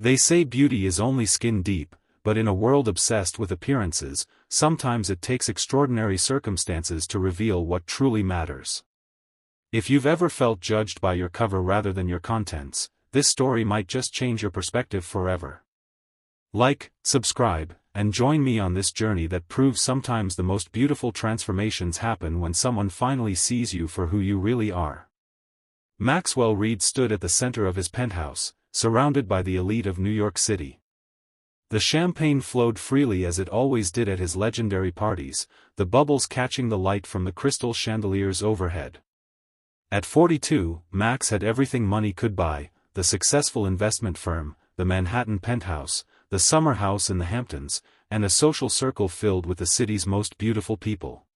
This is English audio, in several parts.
They say beauty is only skin deep, but in a world obsessed with appearances, sometimes it takes extraordinary circumstances to reveal what truly matters. If you've ever felt judged by your cover rather than your contents, this story might just change your perspective forever. Like, subscribe, and join me on this journey that proves sometimes the most beautiful transformations happen when someone finally sees you for who you really are. Maxwell Reed stood at the center of his penthouse, surrounded by the elite of New York City. The champagne flowed freely as it always did at his legendary parties, the bubbles catching the light from the crystal chandeliers overhead. At 42, Max had everything money could buy: the successful investment firm, the Manhattan penthouse, the summer house in the Hamptons, and a social circle filled with the city's most beautiful people.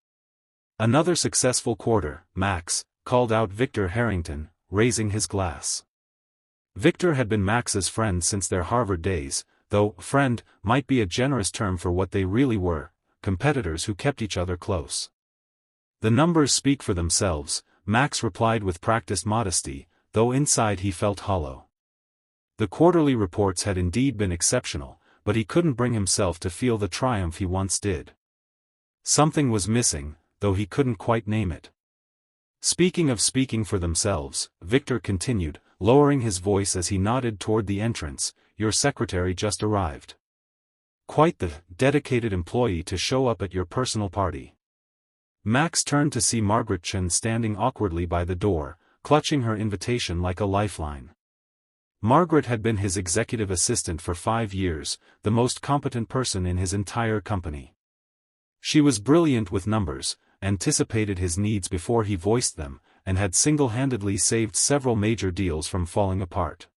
"Another successful quarter, Max," called out Victor Harrington, raising his glass. Victor had been Max's friend since their Harvard days, though "friend" might be a generous term for what they really were, competitors who kept each other close. "The numbers speak for themselves," Max replied with practiced modesty, though inside he felt hollow. The quarterly reports had indeed been exceptional, but he couldn't bring himself to feel the triumph he once did. Something was missing, though he couldn't quite name it. "Speaking of speaking for themselves," Victor continued, lowering his voice as he nodded toward the entrance, "your secretary just arrived. Quite the dedicated employee to show up at your personal party." Max turned to see Margaret Chen standing awkwardly by the door, clutching her invitation like a lifeline. Margaret had been his executive assistant for 5 years, the most competent person in his entire company. She was brilliant with numbers, anticipated his needs before he voiced them, and had single-handedly saved several major deals from falling apart.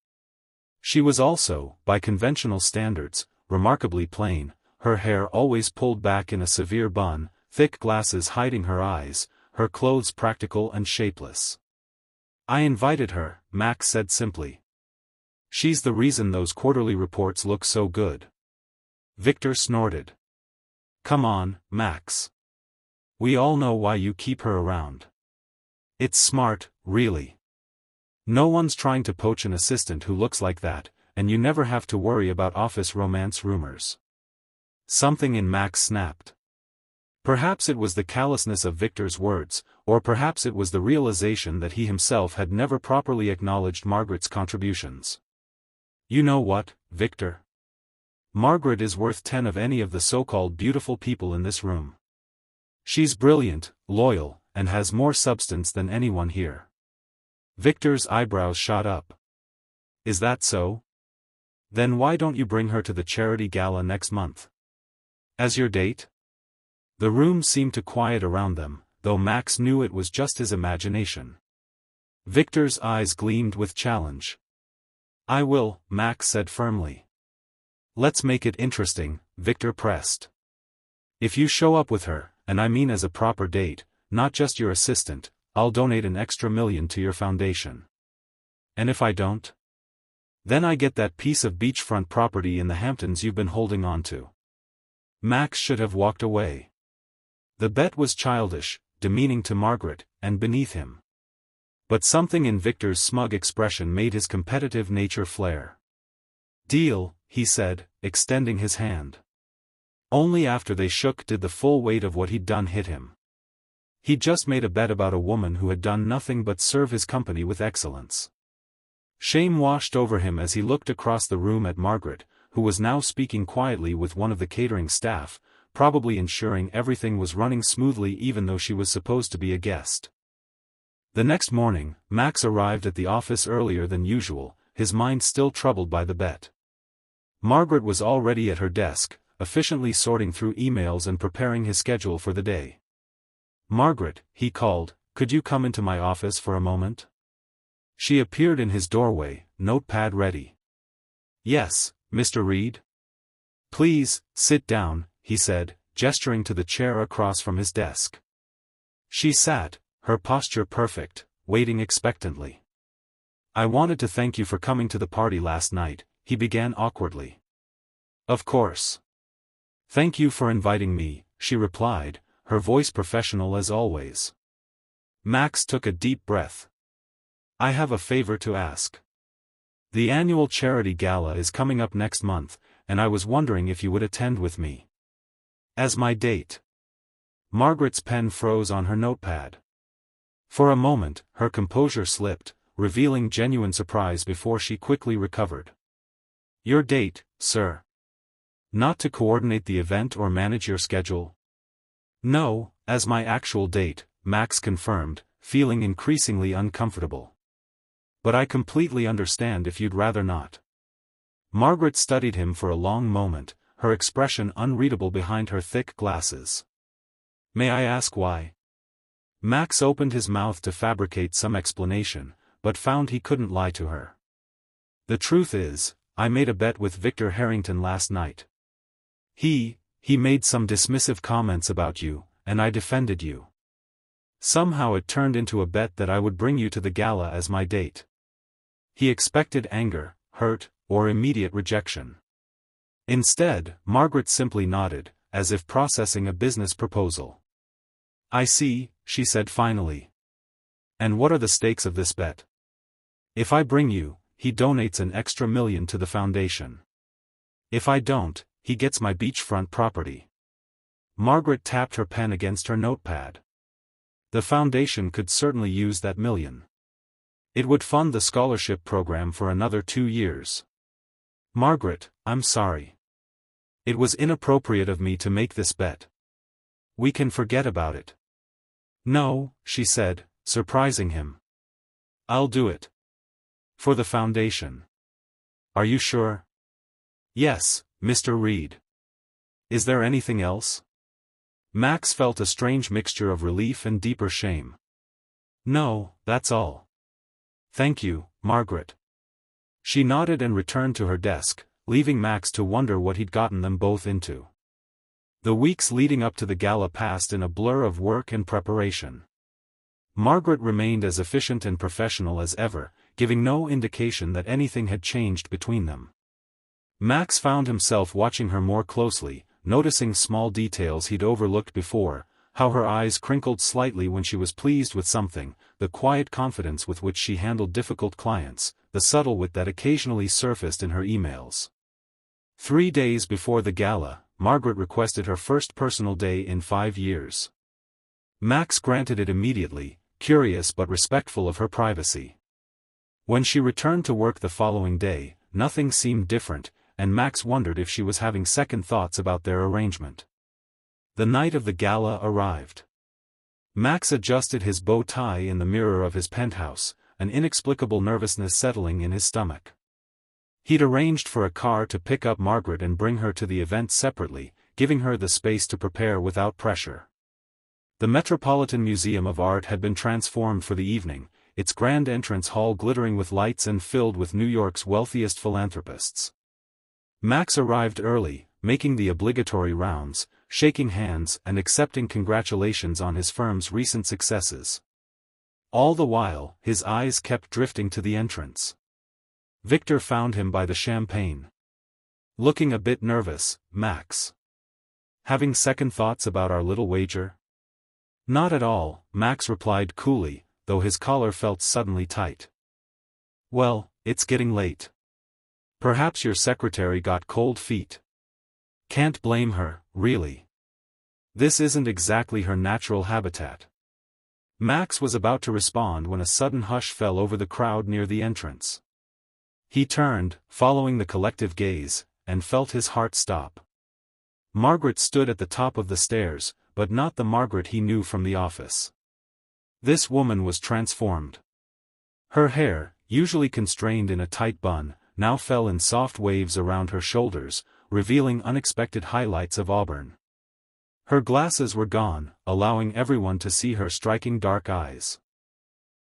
She was also, by conventional standards, remarkably plain, her hair always pulled back in a severe bun, thick glasses hiding her eyes, her clothes practical and shapeless. "I invited her," Max said simply. "She's the reason those quarterly reports look so good." Victor snorted. "Come on, Max. We all know why you keep her around. It's smart, really. No one's trying to poach an assistant who looks like that, and you never have to worry about office romance rumors." Something in Max snapped. Perhaps it was the callousness of Victor's words, or perhaps it was the realization that he himself had never properly acknowledged Margaret's contributions. "You know what, Victor? Margaret is worth 10 of any of the so-called beautiful people in this room. She's brilliant, loyal, and has more substance than anyone here." Victor's eyebrows shot up. "Is that so? Then why don't you bring her to the charity gala next month? As your date?" The room seemed to quiet around them, though Max knew it was just his imagination. Victor's eyes gleamed with challenge. "I will," Max said firmly. "Let's make it interesting," Victor pressed. "If you show up with her, and I mean as a proper date, not just your assistant, I'll donate an extra $1 million to your foundation. And if I don't? Then I get that piece of beachfront property in the Hamptons you've been holding on to." Max should have walked away. The bet was childish, demeaning to Margaret, and beneath him. But something in Victor's smug expression made his competitive nature flare. "Deal," he said, extending his hand. Only after they shook did the full weight of what he'd done hit him. He'd just made a bet about a woman who had done nothing but serve his company with excellence. Shame washed over him as he looked across the room at Margaret, who was now speaking quietly with one of the catering staff, probably ensuring everything was running smoothly even though she was supposed to be a guest. The next morning, Max arrived at the office earlier than usual, his mind still troubled by the bet. Margaret was already at her desk, efficiently sorting through emails and preparing his schedule for the day. "Margaret," he called, "could you come into my office for a moment?" She appeared in his doorway, notepad ready. "Yes, Mr. Reed?" "Please, sit down," he said, gesturing to the chair across from his desk. She sat, her posture perfect, waiting expectantly. "I wanted to thank you for coming to the party last night," he began awkwardly. "Of course. Thank you for inviting me," she replied, her voice professional as always. Max took a deep breath. "I have a favor to ask." The annual charity gala is coming up next month, and I was wondering if you would attend with me. As my date. Margaret's pen froze on her notepad. For a moment, her composure slipped, revealing genuine surprise before she quickly recovered. Your date, sir. Not to coordinate the event or manage your schedule? No, as my actual date, Max confirmed, feeling increasingly uncomfortable. But I completely understand if you'd rather not. Margaret studied him for a long moment, her expression unreadable behind her thick glasses. May I ask why? Max opened his mouth to fabricate some explanation, but found he couldn't lie to her. The truth is, I made a bet with Victor Harrington last night. He made some dismissive comments about you, and I defended you. Somehow it turned into a bet that I would bring you to the gala as my date. He expected anger, hurt, or immediate rejection. Instead, Margaret simply nodded, as if processing a business proposal. I see, she said finally. And what are the stakes of this bet? If I bring you, he donates an extra $1 million to the foundation. If I don't, he gets my beachfront property. Margaret tapped her pen against her notepad. The foundation could certainly use that $1 million. It would fund the scholarship program for another 2 years. Margaret, I'm sorry. It was inappropriate of me to make this bet. We can forget about it. No, she said, surprising him. I'll do it. For the foundation. Are you sure? Yes, Mr. Reed. Is there anything else? Max felt a strange mixture of relief and deeper shame. No, that's all. Thank you, Margaret. She nodded and returned to her desk, leaving Max to wonder what he'd gotten them both into. The weeks leading up to the gala passed in a blur of work and preparation. Margaret remained as efficient and professional as ever, giving no indication that anything had changed between them. Max found himself watching her more closely, noticing small details he'd overlooked before, how her eyes crinkled slightly when she was pleased with something, the quiet confidence with which she handled difficult clients, the subtle wit that occasionally surfaced in her emails. 3 days before the gala, Margaret requested her first personal day in 5 years. Max granted it immediately, curious but respectful of her privacy. When she returned to work the following day, nothing seemed different, and Max wondered if she was having second thoughts about their arrangement. The night of the gala arrived. Max adjusted his bow tie in the mirror of his penthouse, an inexplicable nervousness settling in his stomach. He'd arranged for a car to pick up Margaret and bring her to the event separately, giving her the space to prepare without pressure. The Metropolitan Museum of Art had been transformed for the evening, its grand entrance hall glittering with lights and filled with New York's wealthiest philanthropists. Max arrived early, making the obligatory rounds, shaking hands and accepting congratulations on his firm's recent successes. All the while, his eyes kept drifting to the entrance. Victor found him by the champagne. Looking a bit nervous, Max. Having second thoughts about our little wager? Not at all, Max replied coolly, though his collar felt suddenly tight. Well, it's getting late. Perhaps your secretary got cold feet. Can't blame her, really. This isn't exactly her natural habitat. Max was about to respond when a sudden hush fell over the crowd near the entrance. He turned, following the collective gaze, and felt his heart stop. Margaret stood at the top of the stairs, but not the Margaret he knew from the office. This woman was transformed. Her hair, usually constrained in a tight bun, now fell in soft waves around her shoulders, revealing unexpected highlights of auburn. Her glasses were gone, allowing everyone to see her striking dark eyes.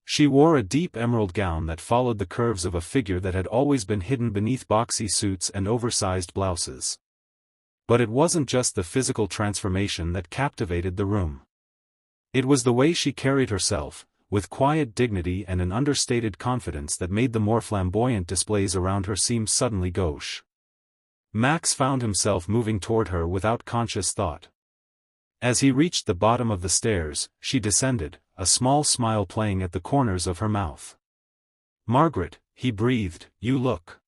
She wore a deep emerald gown that followed the curves of a figure that had always been hidden beneath boxy suits and oversized blouses. But it wasn't just the physical transformation that captivated the room. It was the way she carried herself, with quiet dignity and an understated confidence that made the more flamboyant displays around her seem suddenly gauche. Max found himself moving toward her without conscious thought. As he reached the bottom of the stairs, she descended, a small smile playing at the corners of her mouth. Margaret, he breathed, "you look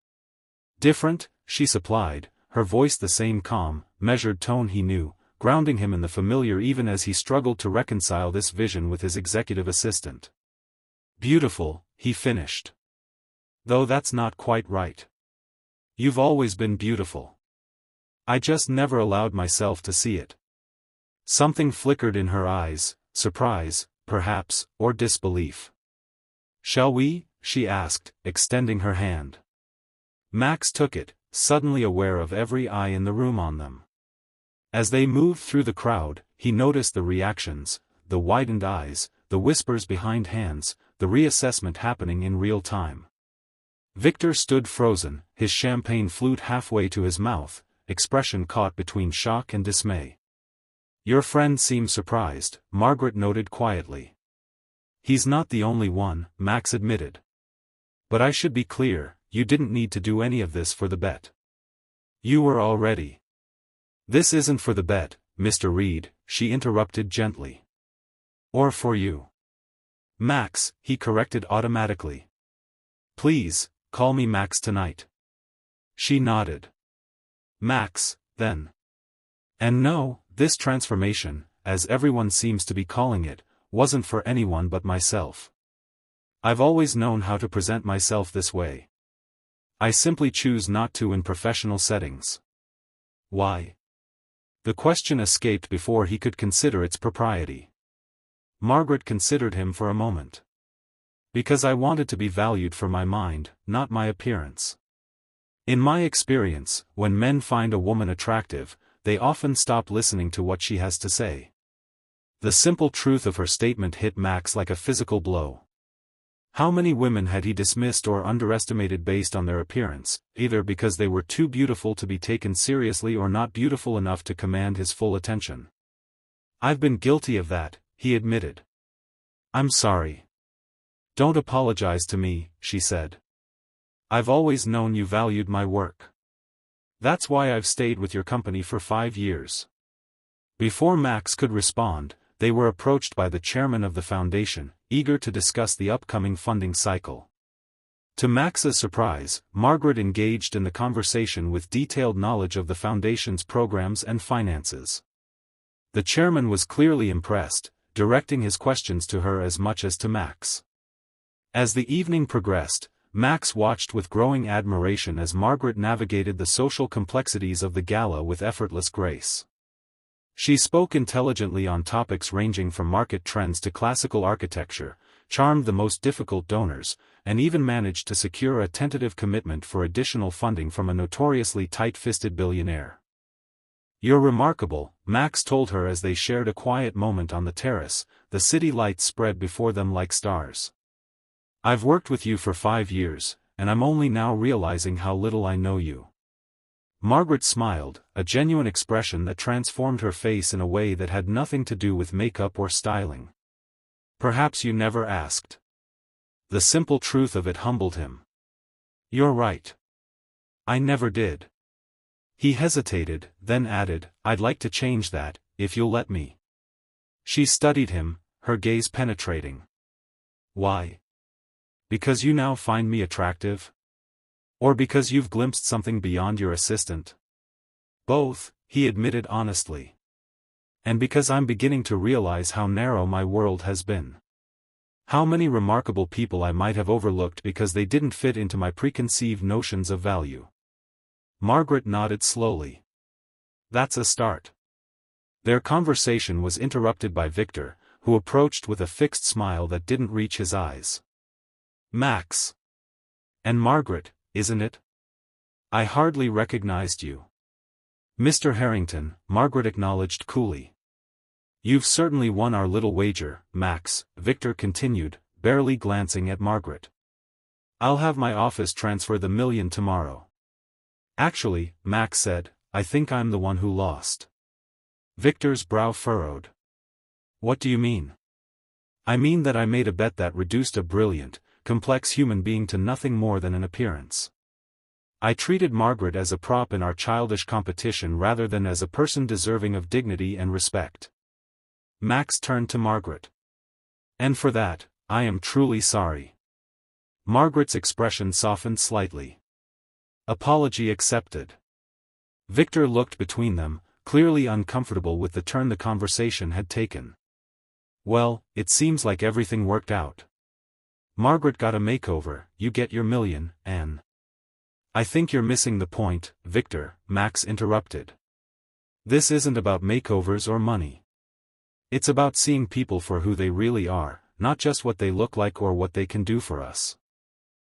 different," she supplied, her voice the same calm, measured tone he knew, grounding him in the familiar even as he struggled to reconcile this vision with his executive assistant. "Beautiful," he finished. "Though that's not quite right. You've always been beautiful. I just never allowed myself to see it." Something flickered in her eyes, surprise, perhaps, or disbelief. "Shall we?" she asked, extending her hand. Max took it, suddenly aware of every eye in the room on them. As they moved through the crowd, he noticed the reactions, the widened eyes, the whispers behind hands, the reassessment happening in real time. Victor stood frozen, his champagne flute halfway to his mouth, expression caught between shock and dismay. "Your friend seems surprised," Margaret noted quietly. "He's not the only one," Max admitted. "But I should be clear, you didn't need to do any of this for the bet. You were already." "This isn't for the bet, Mr. Reed," she interrupted gently. "Or for you." "Max," he corrected automatically. "Please, call me Max tonight." She nodded. "Max, then." And no, this transformation, as everyone seems to be calling it, wasn't for anyone but myself. I've always known how to present myself this way. I simply choose not to in professional settings. Why? The question escaped before he could consider its propriety. Margaret considered him for a moment. Because I wanted to be valued for my mind, not my appearance. In my experience, when men find a woman attractive, they often stop listening to what she has to say. The simple truth of her statement hit Max like a physical blow. How many women had he dismissed or underestimated based on their appearance, either because they were too beautiful to be taken seriously or not beautiful enough to command his full attention? "I've been guilty of that," he admitted. "I'm sorry." "Don't apologize to me," she said. "I've always known you valued my work. That's why I've stayed with your company for 5 years. Before Max could respond, they were approached by the chairman of the foundation, eager to discuss the upcoming funding cycle. To Max's surprise, Margaret engaged in the conversation with detailed knowledge of the foundation's programs and finances. The chairman was clearly impressed, directing his questions to her as much as to Max. As the evening progressed, Max watched with growing admiration as Margaret navigated the social complexities of the gala with effortless grace. She spoke intelligently on topics ranging from market trends to classical architecture, charmed the most difficult donors, and even managed to secure a tentative commitment for additional funding from a notoriously tight-fisted billionaire. "You're remarkable," Max told her as they shared a quiet moment on the terrace, the city lights spread before them like stars. "I've worked with you for 5 years, and I'm only now realizing how little I know you." Margaret smiled, a genuine expression that transformed her face in a way that had nothing to do with makeup or styling. "Perhaps you never asked." The simple truth of it humbled him. "You're right. I never did." He hesitated, then added, "I'd like to change that, if you'll let me." She studied him, her gaze penetrating. "Why? Because you now find me attractive? Or because you've glimpsed something beyond your assistant?" "Both," he admitted honestly. "And because I'm beginning to realize how narrow my world has been. How many remarkable people I might have overlooked because they didn't fit into my preconceived notions of value." Margaret nodded slowly. "That's a start." Their conversation was interrupted by Victor, who approached with a fixed smile that didn't reach his eyes. "Max. And Margaret, isn't it? I hardly recognized you." "Mr. Harrington," Margaret acknowledged coolly. "You've certainly won our little wager, Max," Victor continued, barely glancing at Margaret. "I'll have my office transfer the $1 million tomorrow." "Actually," Max said, "I think I'm the one who lost." Victor's brow furrowed. "What do you mean?" "I mean that I made a bet that reduced a brilliant, complex human being to nothing more than an appearance. I treated Margaret as a prop in our childish competition rather than as a person deserving of dignity and respect." Max turned to Margaret. "And for that, I am truly sorry." Margaret's expression softened slightly. Apology accepted. Victor looked between them, clearly uncomfortable with the turn the conversation had taken. Well, it seems like everything worked out. Margaret got a makeover, you get your million, and... I think you're missing the point, Victor, Max interrupted. This isn't about makeovers or money. It's about seeing people for who they really are, not just what they look like or what they can do for us.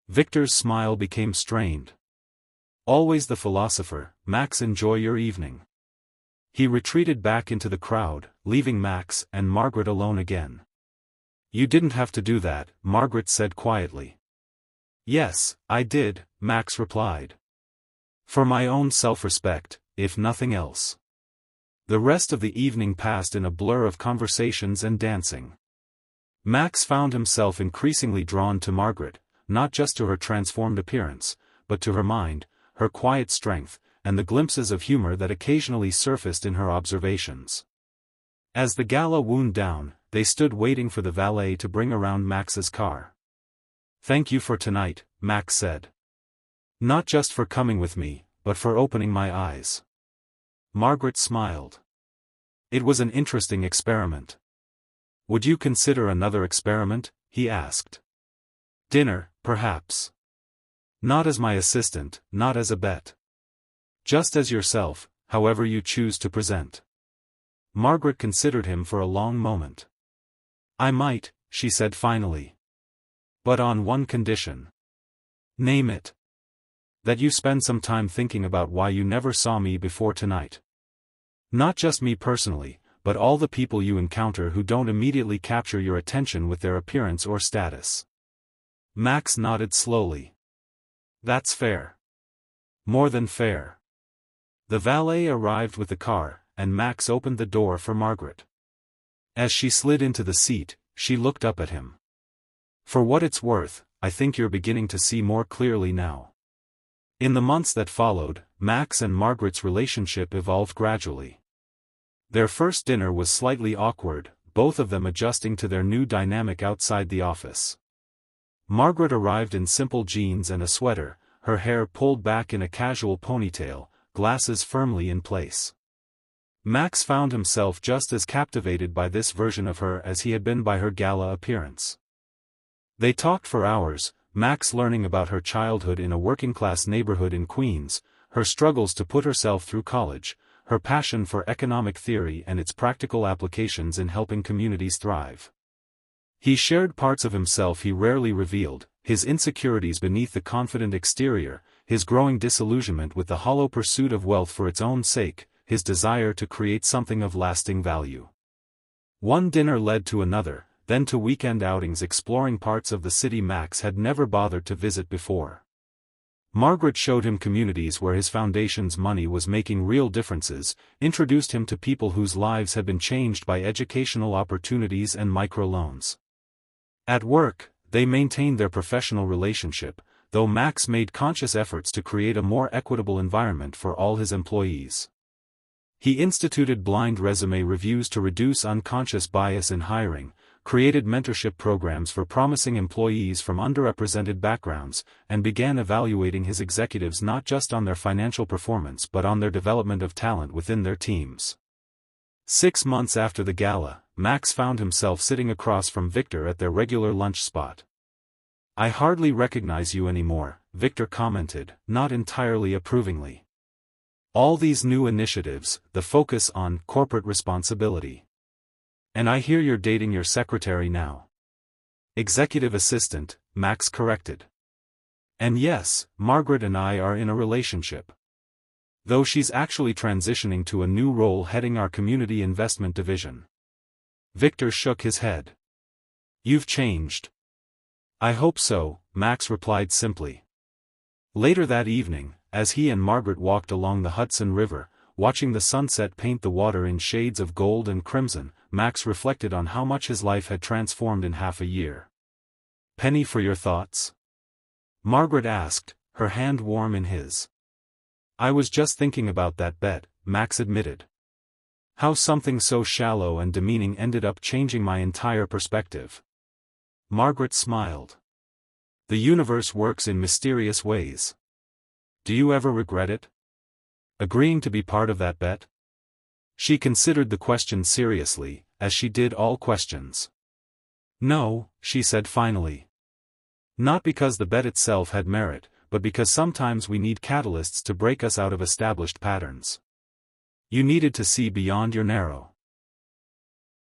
Victor's smile became strained. Always the philosopher, Max, enjoy your evening. He retreated back into the crowd, leaving Max and Margaret alone again. You didn't have to do that, Margaret said quietly. Yes, I did, Max replied. For my own self-respect, if nothing else. The rest of the evening passed in a blur of conversations and dancing. Max found himself increasingly drawn to Margaret, not just to her transformed appearance, but to her mind, her quiet strength, and the glimpses of humor that occasionally surfaced in her observations. As the gala wound down, they stood waiting for the valet to bring around Max's car. Thank you for tonight, Max said. Not just for coming with me, but for opening my eyes. Margaret smiled. It was an interesting experiment. Would you consider another experiment? He asked. Dinner, perhaps. Not as my assistant, not as a bet. Just as yourself, however you choose to present. Margaret considered him for a long moment. I might, she said finally. But on one condition. Name it. That you spend some time thinking about why you never saw me before tonight. Not just me personally, but all the people you encounter who don't immediately capture your attention with their appearance or status. Max nodded slowly. That's fair. More than fair. The valet arrived with the car, and Max opened the door for Margaret. As she slid into the seat, she looked up at him. For what it's worth, I think you're beginning to see more clearly now. In the months that followed, Max and Margaret's relationship evolved gradually. Their first dinner was slightly awkward, both of them adjusting to their new dynamic outside the office. Margaret arrived in simple jeans and a sweater, her hair pulled back in a casual ponytail, glasses firmly in place. Max found himself just as captivated by this version of her as he had been by her gala appearance. They talked for hours, Max learning about her childhood in a working-class neighborhood in Queens, her struggles to put herself through college, her passion for economic theory and its practical applications in helping communities thrive. He shared parts of himself he rarely revealed, his insecurities beneath the confident exterior, his growing disillusionment with the hollow pursuit of wealth for its own sake, his desire to create something of lasting value. One dinner led to another, then to weekend outings exploring parts of the city Max had never bothered to visit before. Margaret showed him communities where his foundation's money was making real differences, introduced him to people whose lives had been changed by educational opportunities and microloans. At work, they maintained their professional relationship, though Max made conscious efforts to create a more equitable environment for all his employees. He instituted blind resume reviews to reduce unconscious bias in hiring, created mentorship programs for promising employees from underrepresented backgrounds, and began evaluating his executives not just on their financial performance but on their development of talent within their teams. 6 months after the gala, Max found himself sitting across from Victor at their regular lunch spot. I hardly recognize you anymore, Victor commented, not entirely approvingly. All these new initiatives, the focus on corporate responsibility. And I hear you're dating your secretary now. Executive assistant, Max corrected. And yes, Margaret and I are in a relationship. Though she's actually transitioning to a new role heading our community investment division. Victor shook his head. You've changed. I hope so, Max replied simply. Later that evening, as he and Margaret walked along the Hudson River, watching the sunset paint the water in shades of gold and crimson, Max reflected on how much his life had transformed in half a year. Penny for your thoughts? Margaret asked, her hand warm in his. I was just thinking about that bet, Max admitted. How something so shallow and demeaning ended up changing my entire perspective. Margaret smiled. The universe works in mysterious ways. Do you ever regret it? Agreeing to be part of that bet? She considered the question seriously, as she did all questions. No, she said finally. Not because the bet itself had merit, but because sometimes we need catalysts to break us out of established patterns. You needed to see beyond your narrow